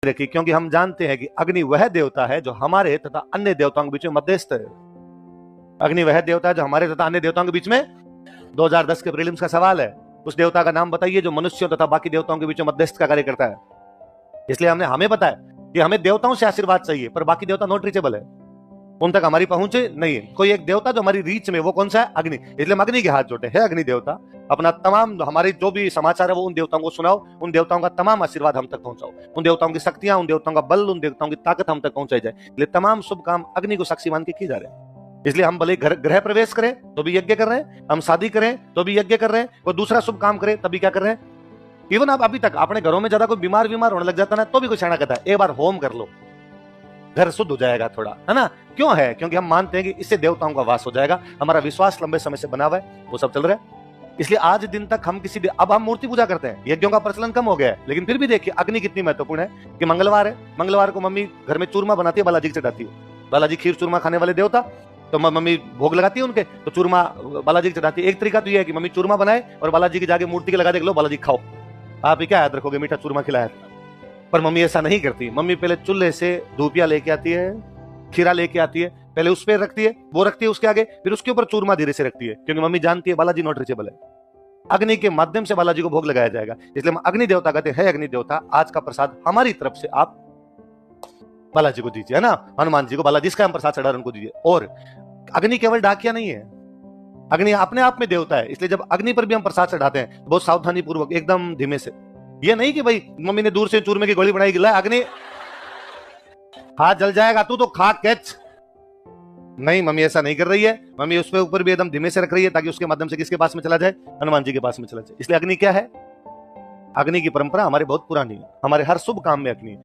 रखी, क्योंकि हम जानते हैं कि अग्नि वह देवता है जो हमारे तथा अन्य देवताओं के बीच में मध्यस्थ है। अग्नि वह देवता है जो हमारे तथा अन्य देवताओं के बीच में, 2010 के प्रीलिम्स का सवाल है, उस देवता का नाम बताइए जो मनुष्यों तथा बाकी देवताओं के बीच में मध्यस्थ का कार्य करता है। इसलिए हमें पता है कि हमें देवताओं से आशीर्वाद चाहिए, पर बाकी देवता नॉट रीचेबल है, उन तक हमारी पहुंच नहीं है। कोई एक देवता जो हमारी रीच में, वो कौन सा है? अग्नि। इसलिए हम अग्नि के हाथ जोड़े हैं। अग्नि देवता अपना तमाम हमारी जो भी समाचार है वो उन देवताओं को सुनाओ, उन देवताओं का तमाम आशीर्वाद हम तक पहुंचाओ, उन देवताओं की शक्तियां, उन देवताओं का बल, उन देवताओं की ताकत हम तक पहुंचाई जाए। इसलिए तमाम शुभ काम अग्नि को साक्षी मान के किए जा रहे हैं। इसलिए हम भले गृह प्रवेश करें तो भी यज्ञ कर रहे हैं, हम शादी करें तो भी यज्ञ कर रहे हैं, कोई दूसरा शुभ काम करें तभी क्या कर रहे हैं। इवन आप अभी तक अपने घरों में ज्यादा कोई बीमार होने लग जाता है तो भी कोई सियाना कहता है एक बार होम कर लो, घर शुद्ध हो जाएगा थोड़ा, है ना। क्यों है? क्योंकि हम मानते हैं कि इससे देवताओं का वास हो जाएगा। हमारा विश्वास लंबे समय से बना हुआ है, वो सब चल रहा है। इसलिए आज दिन तक हम अब हम मूर्ति पूजा करते हैं, यज्ञों का प्रचलन कम हो गया है, लेकिन फिर भी देखिए अग्नि कितनी महत्वपूर्ण है कि मंगलवार है, मंगलवार को मम्मी घर में चूरमा बनाती है, बालाजी को चढ़ाती है। बालाजी खीर चूरमा खाने वाले देवता, तो मम्मी भोग लगाती है उनके, तो चूरमा बालाजी को चढ़ाती है। एक तरीका तो यह है कि मम्मी चूरमा बनाए और बालाजी की जाके मूर्ति के लगा दे, लो बालाजी खाओ। आप ही क्या याद रखोगे, मीठा चूरमा खिलाया। पर मम्मी ऐसा नहीं करती। मम्मी पहले चूल्हे से धूपिया लेके आती है, खीरा लेके आती है, पहले उस पर रखती है, वो रखती है उसके आगे, फिर उसके ऊपर चूरमा धीरे से रखती है, क्योंकि मम्मी जानती है बालाजी नॉट रीचेबल है। अग्नि के माध्यम से बालाजी को भोग लगाया जाएगा। इसलिए हम अग्नि देवता कहते हैं, अग्नि देवता आज का प्रसाद हमारी तरफ से आप बालाजी को दीजिए, है ना। हनुमान जी को बालाजी जिसका हम प्रसाद चढ़ा उनको दीजिए। और अग्नि केवल डाकिया नहीं है, अग्नि अपने आप में देवता है। इसलिए जब अग्नि पर भी हम प्रसाद चढ़ाते हैं बहुत सावधानी पूर्वक, एकदम धीमे से। ये नहीं कि भाई मम्मी ने दूर से चूरमे की गोली बनाई, ला अग्नि हाथ जल जाएगा, तू तो खा कैच। नहीं, मम्मी ऐसा नहीं कर रही है। मम्मी उस पे ऊपर भी एकदम धीमे से रख रही है ताकि उसके माध्यम से किसके पास में चला जाए, हनुमान जी के पास में चला जाए। इसलिए अग्नि क्या है? अग्नि की परंपरा हमारे बहुत पुरानी है, हमारे हर शुभ काम में अग्नि है।